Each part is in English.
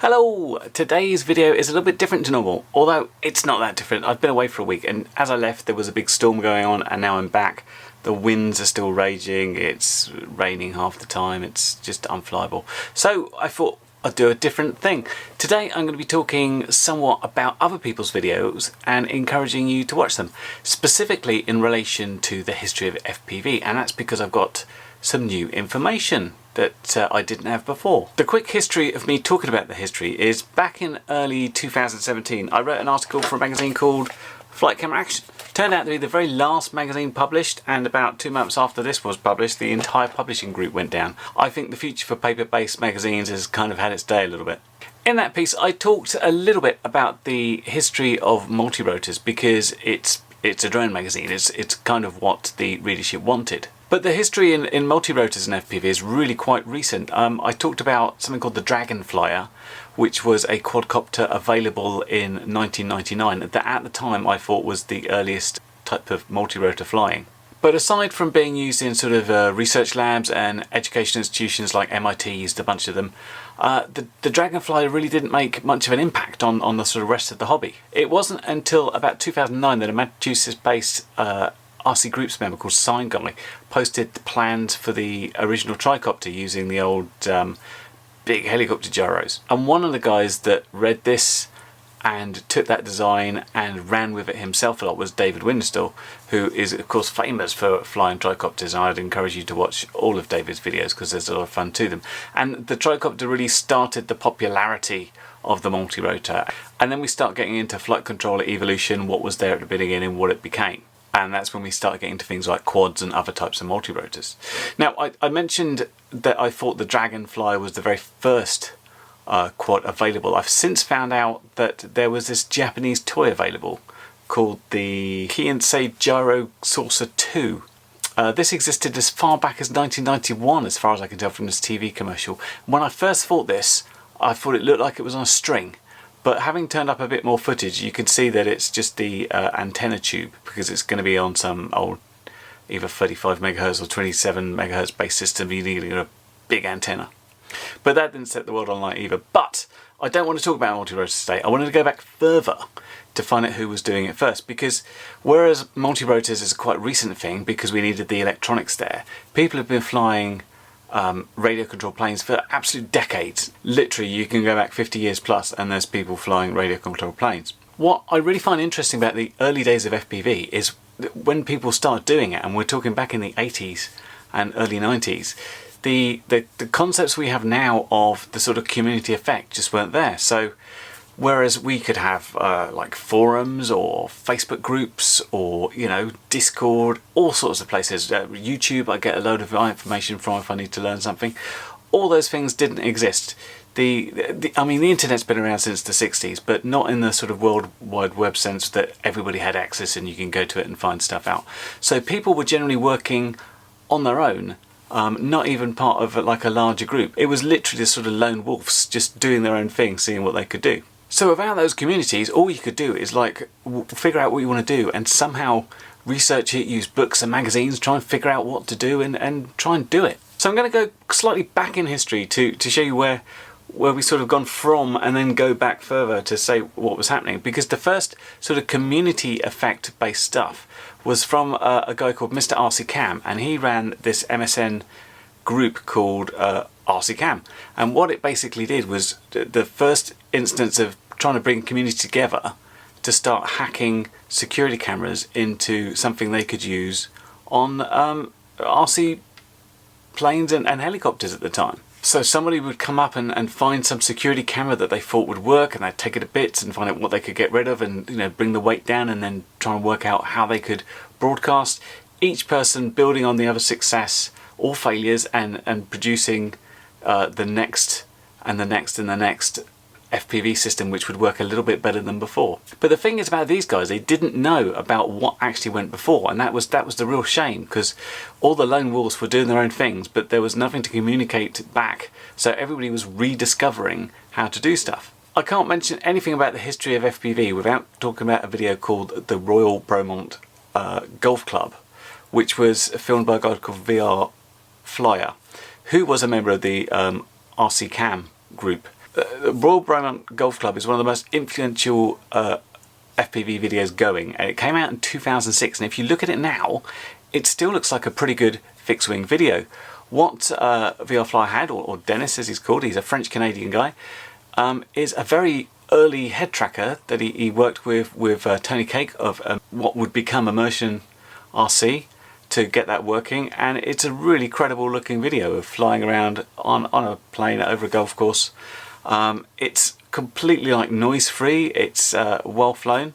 Hello! Today's video is a little bit different to normal, although it's not that different. I've been away for a week and as I left there was a big storm going on and now I'm back. The winds are still raging, it's raining half the time, it's just unflyable. So I thought I'd do a different thing. Today I'm going to be talking somewhat about other people's videos and encouraging you to watch them, specifically in relation to the history of FPV, and that's because I've got some new information that I didn't have before. The quick history of me talking about the history is back in early 2017 I wrote an article for a magazine called Flight Camera Action. Turned out to be the very last magazine published, and about 2 months after this was published the entire publishing group went down. I think the future for paper-based magazines has kind of had its day a little bit. In that piece I talked a little bit about the history of multirotors because it's a drone magazine, it's kind of what the readership wanted. But the history in multirotors and FPV is really quite recent. I talked about something called the Dragonflyer, which was a quadcopter available in 1999 that at the time I thought was the earliest type of multirotor flying. But aside from being used in sort of research labs and education institutions like MIT used a bunch of them, the Dragonflyer really didn't make much of an impact on the sort of rest of the hobby. It wasn't until about 2009 that a Massachusetts-based RC Group's member called Sign Guy posted the plans for the original tricopter using the old big helicopter gyros. And one of the guys that read this and took that design and ran with it himself a lot was David Winstall, who is of course famous for flying tricopters, and I'd encourage you to watch all of David's videos because there's a lot of fun to them. And the tricopter really started the popularity of the multirotor, and then we start getting into flight controller evolution, what was there at the beginning and what it became. And that's when we start getting to things like quads and other types of multirotors. Now, I mentioned that I thought the Dragonfly was the very first quad available. I've since found out that there was this Japanese toy available called the Keiensei Gyro Saucer 2. This existed as far back as 1991, as far as I can tell from this TV commercial. When I first thought this, I thought it looked like it was on a string. But having turned up a bit more footage, you can see that it's just the antenna tube, because it's going to be on some old either 35 megahertz or 27 megahertz base system. You need a big antenna. But that didn't set the world on light either. But I don't want to talk about multirotors today. I wanted to go back further to find out who was doing it first, because whereas multirotors is a quite recent thing because we needed the electronics there, people have been flying radio controlled planes for absolute decades. Literally you can go back 50 years plus and there's people flying radio controlled planes. What I really find interesting about the early days of FPV is when people start doing it, and we're talking back in the 80s and early 90s, the concepts we have now of the sort of community effect just weren't there. So whereas we could have like forums or Facebook groups or, you know, Discord, all sorts of places, YouTube I get a load of information from if I need to learn something, all those things didn't exist. I mean, the internet's been around since the 60s, but not in the sort of World Wide Web sense that everybody had access and you can go to it and find stuff out. So people were generally working on their own, not even part of like a larger group. It was literally sort of lone wolves just doing their own thing, seeing what they could do. So without those communities, all you could do is like figure out what you want to do and somehow research it, use books and magazines, try and figure out what to do and try and do it. So I'm going to go slightly back in history to show you where we sort of gone from, and then go back further to say what was happening, because the first sort of community effect based stuff was from a guy called Mr. RC Cam, and he ran this MSN group called RC Cam, and what it basically did was the first instance of trying to bring community together to start hacking security cameras into something they could use on RC planes and helicopters at the time. So somebody would come up and find some security camera that they thought would work, and they'd take it to bits and find out what they could get rid of and, you know, bring the weight down and then try and work out how they could broadcast, each person building on the other's success or failures and producing the next and the next and the next FPV system which would work a little bit better than before. But the thing is about these guys, they didn't know about what actually went before, and that was the real shame, because all the lone wolves were doing their own things but there was nothing to communicate back, so everybody was rediscovering how to do stuff. I can't mention anything about the history of FPV without talking about a video called the Royal Bromont Golf Club, which was filmed by a guy called VR Flyer, who was a member of the RC Cam group. the Royal Bromont Golf Club is one of the most influential FPV videos going, and it came out in 2006, and if you look at it now, it still looks like a pretty good fixed wing video. What VRFly had, or Dennis as he's called, he's a French-Canadian guy, is a very early head tracker that he worked with Tony Cake of what would become Immersion RC to get that working, and it's a really credible looking video of flying around on a plane over a golf course. It's completely like noise free, it's well flown.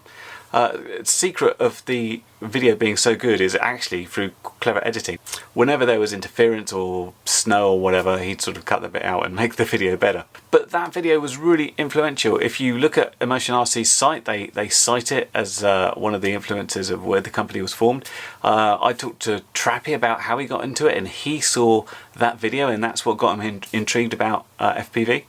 Secret of the video being so good is actually through clever editing. Whenever there was interference or snow or whatever, he'd sort of cut the bit out and make the video better. But that video was really influential. If you look at Immersion RC's site, they cite it as one of the influences of where the company was formed. I talked to Trappy about how he got into it, and he saw that video, and that's what got him intrigued about FPV.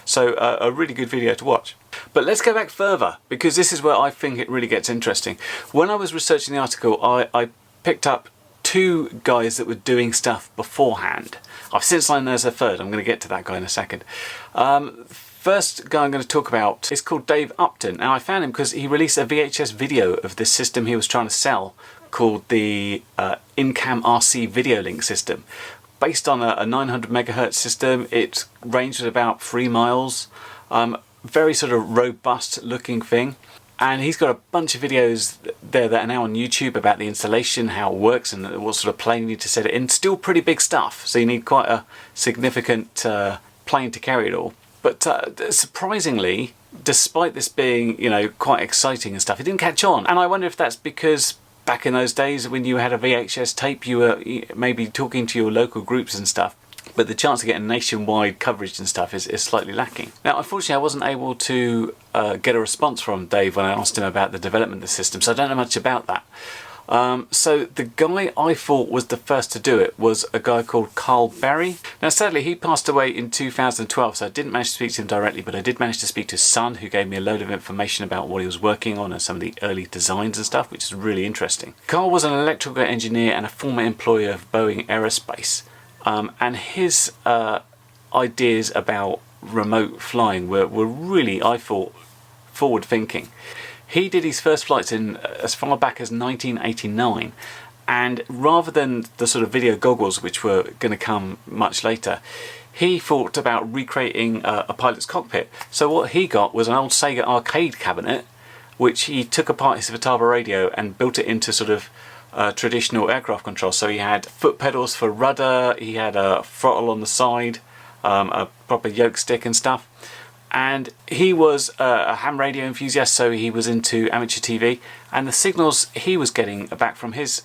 So a really good video to watch. But let's go back further, because this is where I think it really gets interesting. When I was researching the article, I picked up two guys that were doing stuff beforehand. I've since learned there's a third. I'm going to get to that guy in a second. First guy I'm going to talk about is called Dave Upton. Now I found him because he released a VHS video of this system he was trying to sell called the In-Cam RC Video Link system. Based on a 900 megahertz system, it ranged at about 3 miles. Very sort of robust looking thing. And he's got a bunch of videos there that are now on YouTube about the installation, how it works, and what sort of plane you need to set it in. Still pretty big stuff, so you need quite a significant plane to carry it all. But surprisingly, despite this being, you know, quite exciting and stuff, it didn't catch on. And I wonder if that's because back in those days when you had a VHS tape, you were maybe talking to your local groups and stuff, but the chance of getting nationwide coverage and stuff is slightly lacking. Now, unfortunately, I wasn't able to get a response from Dave when I asked him about the development of the system, so I don't know much about that. So the guy I thought was the first to do it was a guy called Carl Berry. Now sadly he passed away in 2012, so I didn't manage to speak to him directly, but I did manage to speak to his son, who gave me a load of information about what he was working on and some of the early designs and stuff, which is really interesting. Carl was an electrical engineer and a former employee of Boeing Aerospace, and his ideas about remote flying were really, I thought, forward thinking. He did his first flights in as far back as 1989, and rather than the sort of video goggles which were going to come much later, he thought about recreating a pilot's cockpit. So what he got was an old Sega arcade cabinet, which he took apart his Vitava radio and built it into sort of traditional aircraft control. So he had foot pedals for rudder, he had a throttle on the side, a proper yoke stick and stuff. And he was a ham radio enthusiast, so he was into amateur TV, and the signals he was getting back from his,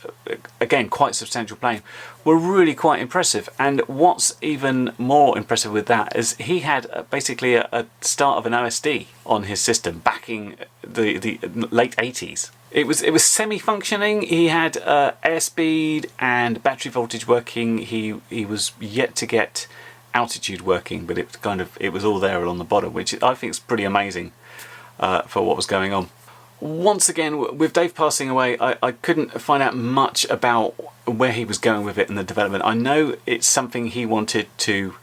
again, quite substantial plane were really quite impressive. And what's even more impressive with that is he had basically a start of an OSD on his system backing the late 80s. It was semi-functioning. He had airspeed and battery voltage working. He was yet to get altitude working, but it was all there on the bottom, which I think is pretty amazing for what was going on. Once again, with Dave passing away, I couldn't find out much about where he was going with it in the development. I know it's something he wanted to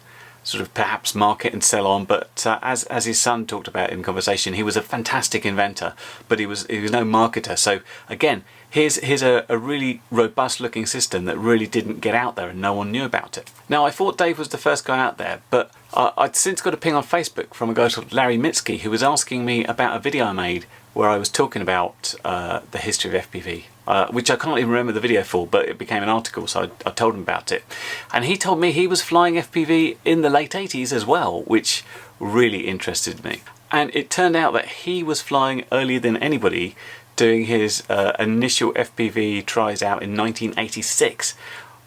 sort of perhaps market and sell on, but as his son talked about in conversation, he was a fantastic inventor, but he was no marketer. So again, here's a really robust looking system that really didn't get out there and no one knew about it. Now I thought Dave was the first guy out there, but I'd since got a ping on Facebook from a guy called Larry Mitski, who was asking me about a video I made where I was talking about the history of FPV, which I can't even remember the video for, but it became an article, so I told him about it. And he told me he was flying FPV in the late 80s as well, which really interested me. And it turned out that he was flying earlier than anybody, doing his initial FPV tries out in 1986,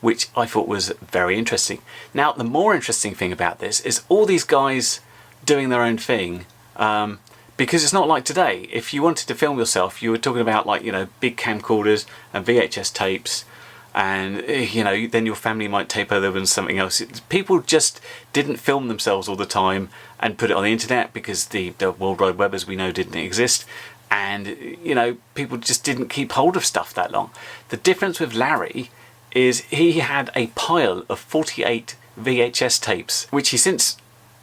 which I thought was very interesting. Now, the more interesting thing about this is all these guys doing their own thing, because it's not like today. If you wanted to film yourself, you were talking about, like, you know, big camcorders and VHS tapes, and, you know, then your family might tape over with something else. People just didn't film themselves all the time and put it on the internet, because the World Wide Web, as we know, didn't exist. And, you know, people just didn't keep hold of stuff that long. The difference with Larry is he had a pile of 48 VHS tapes, which he since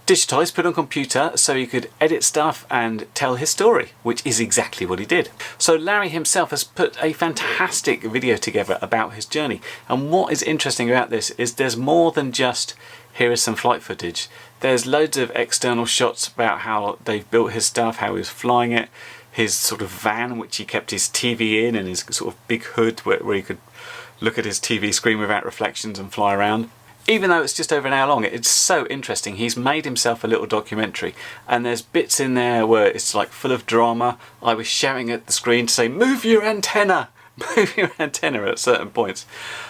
digitised, put on computer, so he could edit stuff and tell his story, which is exactly what he did. So Larry himself has put a fantastic video together about his journey, and what is interesting about this is there's more than just here is some flight footage. There's loads of external shots about how they've built his stuff, how he was flying it, his sort of van which he kept his TV in, and his sort of big hood where he could look at his TV screen without reflections and fly around. Even though it's just over an hour long, it's so interesting. He's made himself a little documentary, and there's bits in there where it's like full of drama. I was shouting at the screen to say, move your antenna! Move your antenna at certain points.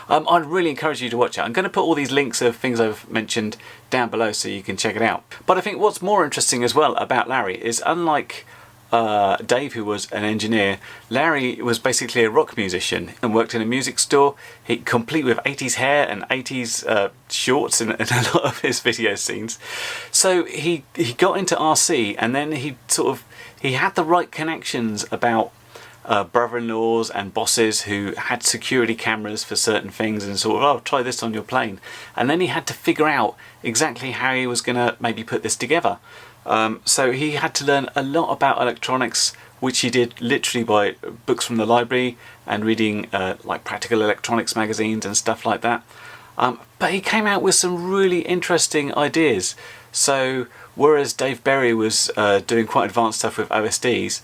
I'd really encourage you to watch it. I'm going to put all these links of things I've mentioned down below so you can check it out. But I think what's more interesting as well about Larry is, unlike Dave, who was an engineer, Larry was basically a rock musician and worked in a music store. He complete with 80s hair and 80s shorts in a lot of his video scenes. So he got into RC, and then he had the right connections about brother-in-laws and bosses who had security cameras for certain things, and sort of, oh, try this on your plane. And then he had to figure out exactly how he was going to maybe put this together. So he had to learn a lot about electronics, which he did literally by books from the library and reading like practical electronics magazines and stuff like that. But he came out with some really interesting ideas. So whereas Dave Berry was doing quite advanced stuff with OSDs,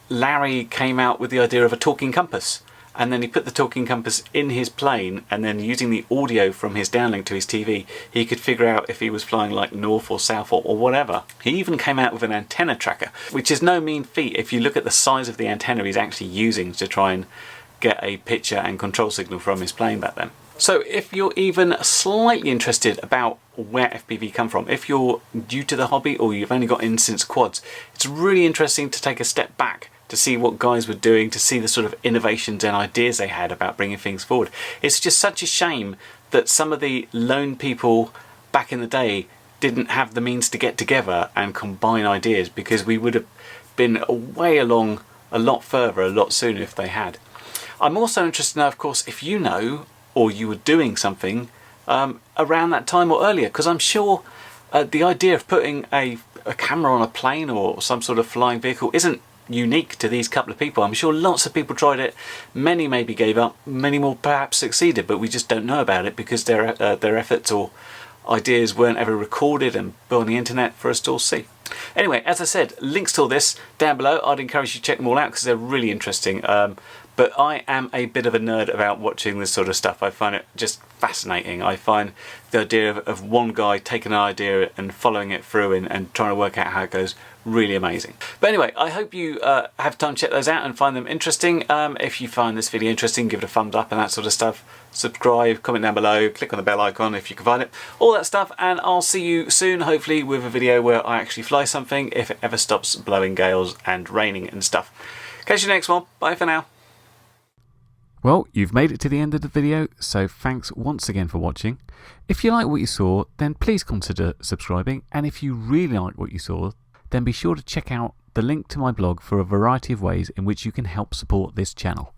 Larry came out with the idea of a talking compass. And then he put the talking compass in his plane, and then using the audio from his downlink to his TV, he could figure out if he was flying like north or south or whatever. He even came out with an antenna tracker, which is no mean feat if you look at the size of the antenna he's actually using to try and get a picture and control signal from his plane back then. So if you're even slightly interested about where FPV come from, if you're new to the hobby or you've only got in since quads, it's really interesting to take a step back to see what guys were doing, to see the sort of innovations and ideas they had about bringing things forward. It's just such a shame that some of the lone people back in the day didn't have the means to get together and combine ideas, because we would have been way along a lot further a lot sooner if they had. I'm also interested to know, of course, if you know or you were doing something around that time or earlier, because I'm sure the idea of putting a camera on a plane or some sort of flying vehicle isn't unique to these couple of people. I'm sure lots of people tried it, many maybe gave up, many more perhaps succeeded, but we just don't know about it because their efforts or ideas weren't ever recorded and put on the internet for us to all see. Anyway, as I said, links to all this down below. I'd encourage you to check them all out because they're really interesting. But I am a bit of a nerd about watching this sort of stuff. I find it just fascinating. I find the idea of one guy taking an idea and following it through and trying to work out how it goes really amazing. But anyway, I hope you have time to check those out and find them interesting. If you find this video interesting, give it a thumbs up and that sort of stuff. Subscribe, comment down below, click on the bell icon if you can find it, all that stuff, and I'll see you soon, hopefully with a video where I actually fly something if it ever stops blowing gales and raining and stuff. Catch you next one. Bye for now. Well, you've made it to the end of the video, so thanks once again for watching. If you like what you saw, then please consider subscribing, and if you really like what you saw, then be sure to check out the link to my blog for a variety of ways in which you can help support this channel.